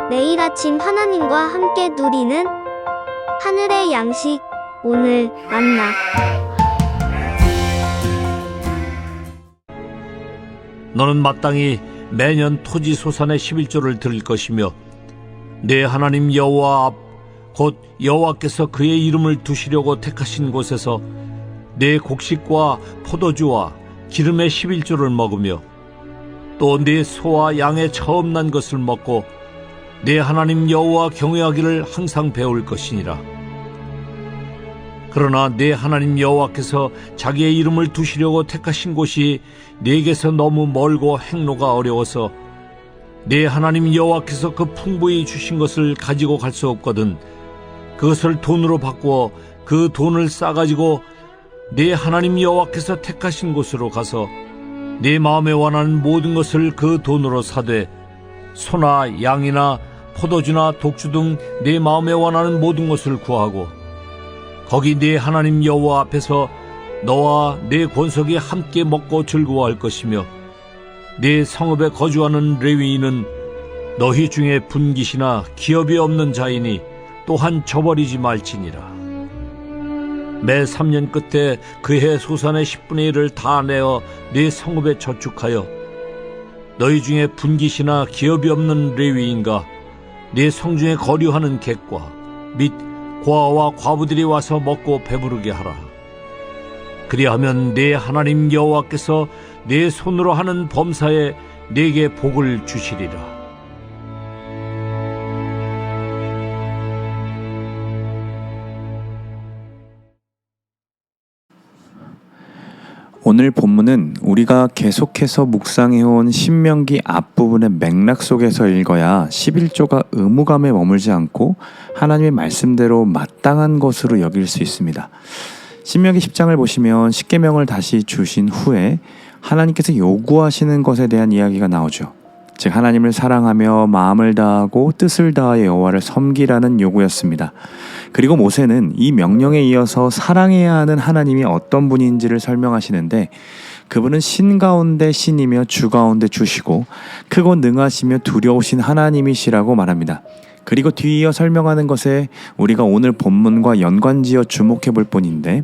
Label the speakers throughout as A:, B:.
A: 매일 아침 하나님과 함께 누리는 하늘의 양식, 오늘 만나.
B: 너는 마땅히 매년 토지 소산의 11조를 드릴 것이며 내 하나님 여호와 앞 곧 여호와께서 그의 이름을 두시려고 택하신 곳에서 내 곡식과 포도주와 기름의 11조를 먹으며 또 내 소와 양의 처음 난 것을 먹고 내 하나님 여호와 경외하기를 항상 배울 것이니라. 그러나 내 하나님 여호와께서 자기의 이름을 두시려고 택하신 곳이 네게서 너무 멀고 행로가 어려워서 내 하나님 여호와께서 그 풍부히 주신 것을 가지고 갈 수 없거든 그것을 돈으로 바꾸어 그 돈을 싸가지고 내 하나님 여호와께서 택하신 곳으로 가서 내 마음에 원하는 모든 것을 그 돈으로 사되 소나 양이나 포도주나 독주 등 내 마음에 원하는 모든 것을 구하고 거기 내 하나님 여호와 앞에서 너와 내 권속이 함께 먹고 즐거워할 것이며 내 성읍에 거주하는 레위인은 너희 중에 분깃이나 기업이 없는 자이니 또한 저버리지 말지니라. 매 3년 끝에 그해 소산의 10분의 1을 다 내어 네 성읍에 저축하여 너희 중에 분깃이나 기업이 없는 레위인과 네 성중에 거류하는 객과 및 고아와 과부들이 와서 먹고 배부르게 하라. 그리하면 네 하나님 여호와께서 네 손으로 하는 범사에 네게 복을 주시리라.
C: 오늘 본문은 우리가 계속해서 묵상해온 신명기 앞부분의 맥락 속에서 읽어야 11조가 의무감에 머물지 않고 하나님의 말씀대로 마땅한 것으로 여길 수 있습니다. 신명기 10장을 보시면 십계명을 다시 주신 후에 하나님께서 요구하시는 것에 대한 이야기가 나오죠. 즉 하나님을 사랑하며 마음을 다하고 뜻을 다하여 여호와를 섬기라는 요구였습니다. 그리고 모세는 이 명령에 이어서 사랑해야 하는 하나님이 어떤 분인지를 설명하시는데 그분은 신 가운데 신이며 주 가운데 주시고 크고 능하시며 두려우신 하나님이시라고 말합니다. 그리고 뒤이어 설명하는 것에 우리가 오늘 본문과 연관지어 주목해 볼 뿐인데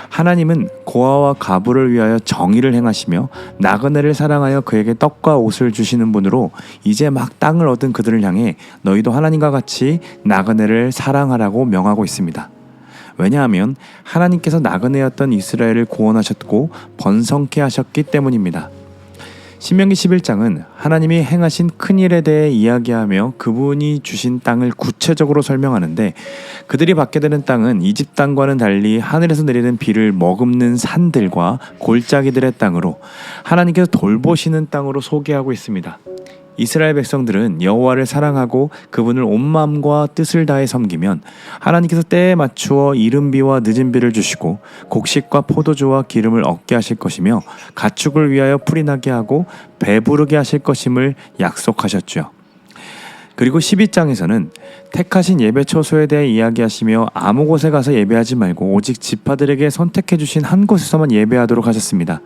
C: 하나님은 고아와 과부를 위하여 정의를 행하시며 나그네를 사랑하여 그에게 떡과 옷을 주시는 분으로 이제 막 땅을 얻은 그들을 향해 너희도 하나님과 같이 나그네를 사랑하라고 명하고 있습니다. 왜냐하면 하나님께서 나그네였던 이스라엘을 구원하셨고 번성케 하셨기 때문입니다. 신명기 11장은 하나님이 행하신 큰일에 대해 이야기하며 그분이 주신 땅을 구체적으로 설명하는데 그들이 받게 되는 땅은 이집 땅과는 달리 하늘에서 내리는 비를 머금는 산들과 골짜기들의 땅으로 하나님께서 돌보시는 땅으로 소개하고 있습니다. 이스라엘 백성들은 여호와를 사랑하고 그분을 온 마음과 뜻을 다해 섬기면 하나님께서 때에 맞추어 이른 비와 늦은 비를 주시고 곡식과 포도주와 기름을 얻게 하실 것이며 가축을 위하여 풀이 나게 하고 배부르게 하실 것임을 약속하셨죠. 그리고 12장에서는 택하신 예배 처소에 대해 이야기하시며 아무 곳에 가서 예배하지 말고 오직 지파들에게 선택해 주신 한 곳에서만 예배하도록 하셨습니다.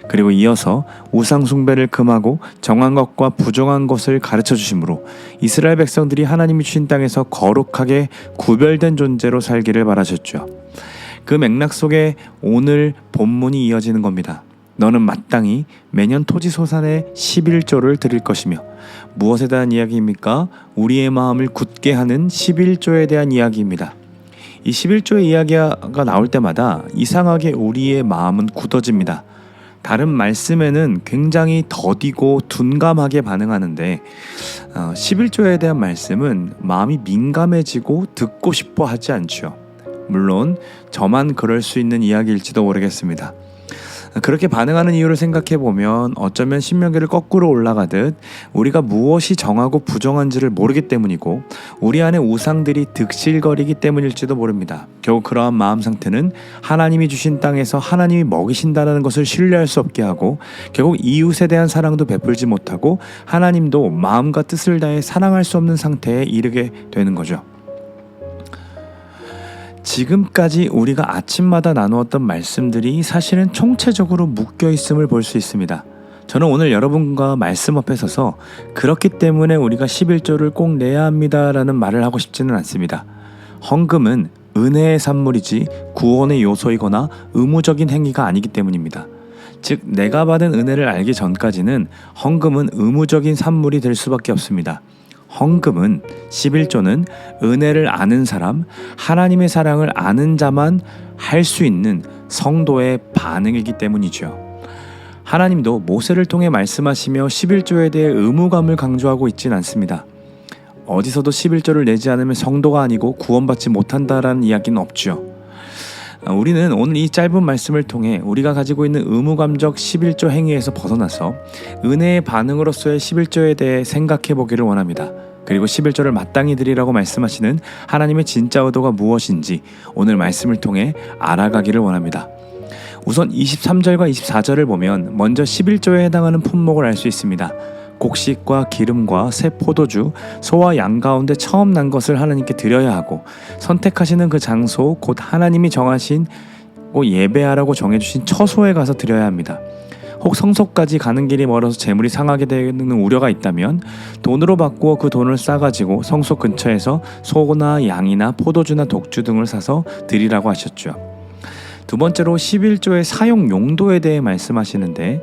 C: 그리고 이어서 우상 숭배를 금하고 정한 것과 부정한 것을 가르쳐 주심으로 이스라엘 백성들이 하나님이 주신 땅에서 거룩하게 구별된 존재로 살기를 바라셨죠. 그 맥락 속에 오늘 본문이 이어지는 겁니다. 너는 마땅히 매년 토지 소산의 11조를 드릴 것이며 무엇에 대한 이야기입니까? 우리의 마음을 굳게 하는 11조에 대한 이야기입니다. 이 11조의 이야기가 나올 때마다 이상하게 우리의 마음은 굳어집니다. 다른 말씀에는 굉장히 더디고 둔감하게 반응하는데 11조에 대한 말씀은 마음이 민감해지고 듣고 싶어 하지 않죠. 물론 저만 그럴 수 있는 이야기일지도 모르겠습니다. 그렇게 반응하는 이유를 생각해보면 어쩌면 신명기를 거꾸로 올라가듯 우리가 무엇이 정하고 부정한지를 모르기 때문이고 우리 안에 우상들이 득실거리기 때문일지도 모릅니다. 결국 그러한 마음 상태는 하나님이 주신 땅에서 하나님이 먹이신다는 것을 신뢰할 수 없게 하고 결국 이웃에 대한 사랑도 베풀지 못하고 하나님도 마음과 뜻을 다해 사랑할 수 없는 상태에 이르게 되는 거죠. 지금까지 우리가 아침마다 나누었던 말씀들이 사실은 총체적으로 묶여 있음을 볼 수 있습니다. 저는 오늘 여러분과 말씀 앞에 서서 그렇기 때문에 우리가 11조를 꼭 내야 합니다라는 말을 하고 싶지는 않습니다. 헌금은 은혜의 산물이지 구원의 요소이거나 의무적인 행위가 아니기 때문입니다. 즉 내가 받은 은혜를 알기 전까지는 헌금은 의무적인 산물이 될 수밖에 없습니다. 헌금은 11조는 은혜를 아는 사람, 하나님의 사랑을 아는 자만 할 수 있는 성도의 반응이기 때문이죠. 하나님도 모세를 통해 말씀하시며 11조에 대해 의무감을 강조하고 있진 않습니다. 어디서도 11조를 내지 않으면 성도가 아니고 구원받지 못한다라는 이야기는 없죠. 우리는 오늘 이 짧은 말씀을 통해 우리가 가지고 있는 의무감적 11조 행위에서 벗어나서 은혜의 반응으로서의 11조에 대해 생각해 보기를 원합니다. 그리고 11조를 마땅히 드리라고 말씀하시는 하나님의 진짜 의도가 무엇인지 오늘 말씀을 통해 알아가기를 원합니다. 우선 23절과 24절을 보면 먼저 11조에 해당하는 품목을 알 수 있습니다. 곡식과 기름과 새 포도주, 소와 양 가운데 처음 난 것을 하나님께 드려야 하고 선택하시는 그 장소 곧 하나님이 정하신 예배하라고 정해주신 처소에 가서 드려야 합니다. 혹 성소까지 가는 길이 멀어서 재물이 상하게 되는 우려가 있다면 돈으로 바꾸어 그 돈을 싸가지고 성소 근처에서 소나 양이나 포도주나 독주 등을 사서 드리라고 하셨죠. 두 번째로 11조의 사용 용도에 대해 말씀하시는데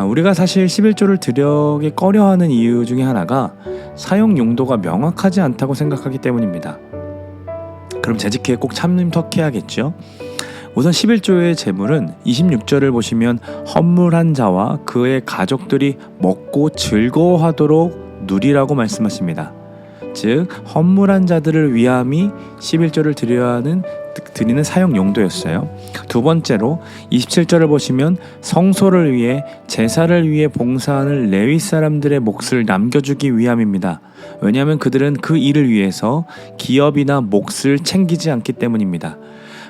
C: 우리가 사실 11조를 드려기 꺼려하는 이유 중에 하나가 사용 용도가 명확하지 않다고 생각하기 때문입니다. 그럼 재직회에 꼭 참석해야겠죠? 우선 11조의 제물은 26절을 보시면 헌물한 자와 그의 가족들이 먹고 즐거워하도록 누리라고 말씀하십니다. 즉 헌물한 자들을 위함이 11조를 드리는 사용 용도였어요. 두 번째로 27절을 보시면 성소를 위해 제사를 위해 봉사하는 레위 사람들의 몫을 남겨주기 위함입니다. 왜냐하면 그들은 그 일을 위해서 기업이나 몫을 챙기지 않기 때문입니다.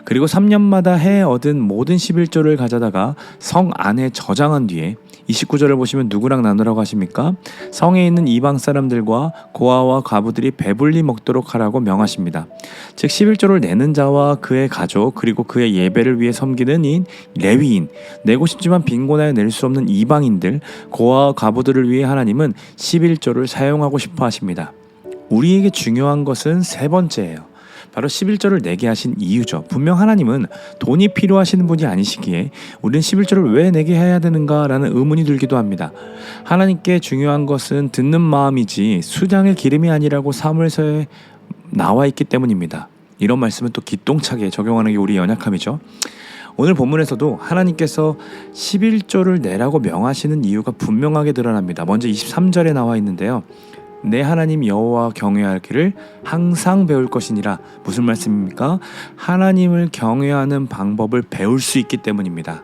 C: 그리고 3년마다 해 얻은 모든 11조를 가져다가 성 안에 저장한 뒤에 29절을 보시면 누구랑 나누라고 하십니까? 성에 있는 이방 사람들과 고아와 과부들이 배불리 먹도록 하라고 명하십니다. 즉 11조를 내는 자와 그의 가족 그리고 그의 예배를 위해 섬기는 레위인, 내고 싶지만 빈곤하여 낼 수 없는 이방인들, 고아와 과부들을 위해 하나님은 11조를 사용하고 싶어 하십니다. 우리에게 중요한 것은 세 번째예요. 바로 11조를 내게 하신 이유죠. 분명 하나님은 돈이 필요하시는 분이 아니시기에 우리는 11조를 왜 내게 해야 되는가라는 의문이 들기도 합니다. 하나님께 중요한 것은 듣는 마음이지 수장의 기름이 아니라고 사무엘서에 나와 있기 때문입니다. 이런 말씀은 또 기똥차게 적용하는 게 우리 연약함이죠. 오늘 본문에서도 하나님께서 11조를 내라고 명하시는 이유가 분명하게 드러납니다. 먼저 23절에 나와 있는데요. 내 하나님 여호와 경외하기를 항상 배울 것이니라. 무슨 말씀입니까? 하나님을 경외하는 방법을 배울 수 있기 때문입니다.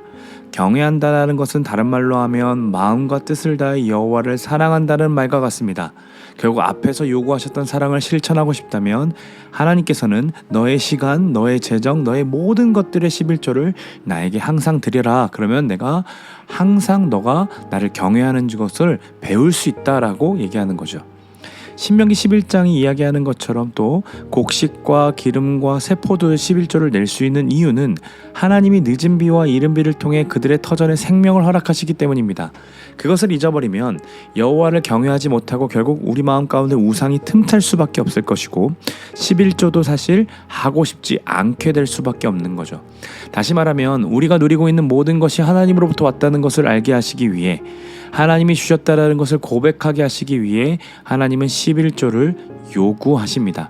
C: 경외한다는 것은 다른 말로 하면 마음과 뜻을 다해 여호와를 사랑한다는 말과 같습니다. 결국 앞에서 요구하셨던 사랑을 실천하고 싶다면 하나님께서는 너의 시간, 너의 재정, 너의 모든 것들의 11조를 나에게 항상 드려라. 그러면 내가 항상 너가 나를 경외하는 것을 배울 수 있다라고 얘기하는 거죠. 신명기 11장이 이야기하는 것처럼 또 곡식과 기름과 새 포도의 11조를 낼 수 있는 이유는 하나님이 늦은 비와 이른 비를 통해 그들의 터전에 생명을 허락하시기 때문입니다. 그것을 잊어버리면 여호와를 경외하지 못하고 결국 우리 마음 가운데 우상이 틈탈 수밖에 없을 것이고 11조도 사실 하고 싶지 않게 될 수밖에 없는 거죠. 다시 말하면 우리가 누리고 있는 모든 것이 하나님으로부터 왔다는 것을 알게 하시기 위해 하나님이 주셨다라는 것을 고백하게 하시기 위해 하나님은 11조를 요구하십니다.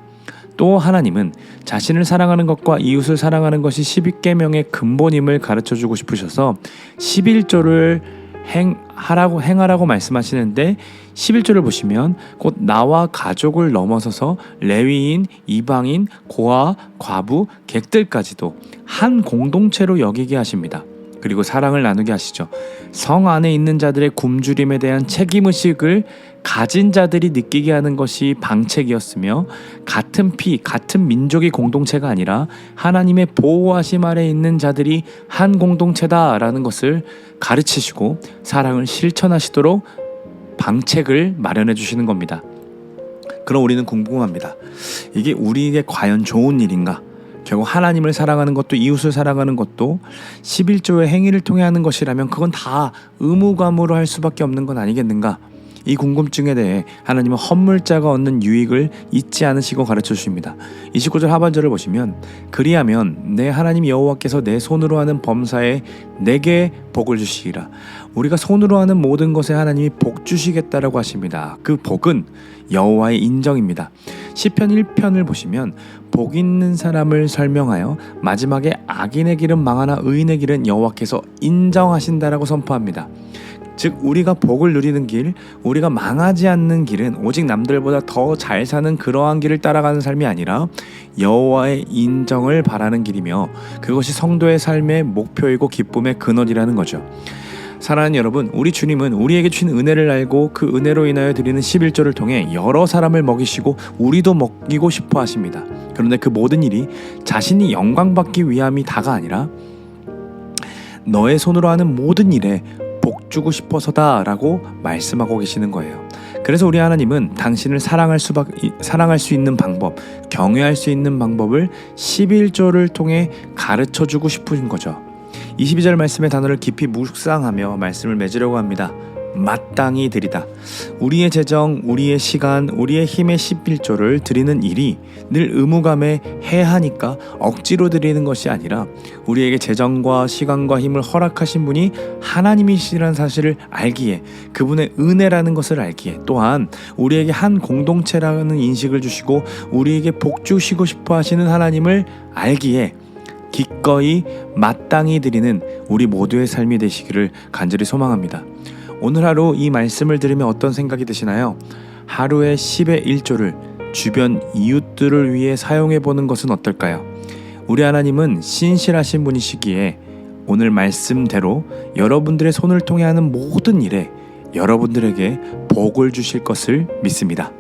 C: 또 하나님은 자신을 사랑하는 것과 이웃을 사랑하는 것이 12계명의 근본임을 가르쳐주고 싶으셔서 11조를 행하라고 말씀하시는데 11조를 보시면 곧 나와 가족을 넘어서서 레위인, 이방인, 고아, 과부, 객들까지도 한 공동체로 여기게 하십니다. 그리고 사랑을 나누게 하시죠. 성 안에 있는 자들의 굶주림에 대한 책임의식을 가진 자들이 느끼게 하는 것이 방책이었으며 같은 피, 같은 민족의 공동체가 아니라 하나님의 보호하심 아래 있는 자들이 한 공동체다라는 것을 가르치시고 사랑을 실천하시도록 방책을 마련해 주시는 겁니다. 그럼 우리는 궁금합니다. 이게 우리에게 과연 좋은 일인가? 결국 하나님을 사랑하는 것도 이웃을 사랑하는 것도 11조의 행위를 통해 하는 것이라면 그건 다 의무감으로 할 수밖에 없는 건 아니겠는가? 이 궁금증에 대해 하나님은 헌물자가 얻는 유익을 잊지 않으시고 가르쳐 주십니다. 29절 하반절을 보시면 그리하면 내 하나님 여호와께서 내 손으로 하는 범사에 내게 복을 주시리라. 우리가 손으로 하는 모든 것에 하나님이 복 주시겠다라고 하십니다. 그 복은 여호와의 인정입니다. 시편 1편을 보시면 복 있는 사람을 설명하여 마지막에 악인의 길은 망하나 의인의 길은 여호와께서 인정하신다라고 선포합니다. 즉 우리가 복을 누리는 길, 우리가 망하지 않는 길은 오직 남들보다 더 잘 사는 그러한 길을 따라가는 삶이 아니라 여호와의 인정을 바라는 길이며 그것이 성도의 삶의 목표이고 기쁨의 근원이라는 거죠. 사랑하는 여러분, 우리 주님은 우리에게 주신 은혜를 알고 그 은혜로 인하여 드리는 11조를 통해 여러 사람을 먹이시고 우리도 먹이고 싶어 하십니다. 그런데 그 모든 일이 자신이 영광받기 위함이 다가 아니라 너의 손으로 하는 모든 일에 복 주고 싶어서다 라고 말씀하고 계시는 거예요. 그래서 우리 하나님은 당신을 사랑할 수 있는 방법, 경외할 수 있는 방법을 11조를 통해 가르쳐 주고 싶으신 거죠. 22절 말씀의 단어를 깊이 묵상하며 말씀을 맺으려고 합니다. 마땅히 드리다. 우리의 재정, 우리의 시간, 우리의 힘의 11조를 드리는 일이 늘 의무감에 해하니까 억지로 드리는 것이 아니라 우리에게 재정과 시간과 힘을 허락하신 분이 하나님이시라는 사실을 알기에, 그분의 은혜라는 것을 알기에, 또한 우리에게 한 공동체라는 인식을 주시고 우리에게 복 주시고 싶어 하시는 하나님을 알기에 기꺼이 마땅히 드리는 우리 모두의 삶이 되시기를 간절히 소망합니다. 오늘 하루 이 말씀을 들으면 어떤 생각이 드시나요? 하루의 10의 1조를 주변 이웃들을 위해 사용해 보는 것은 어떨까요? 우리 하나님은 신실하신 분이시기에 오늘 말씀대로 여러분들의 손을 통해 하는 모든 일에 여러분들에게 복을 주실 것을 믿습니다.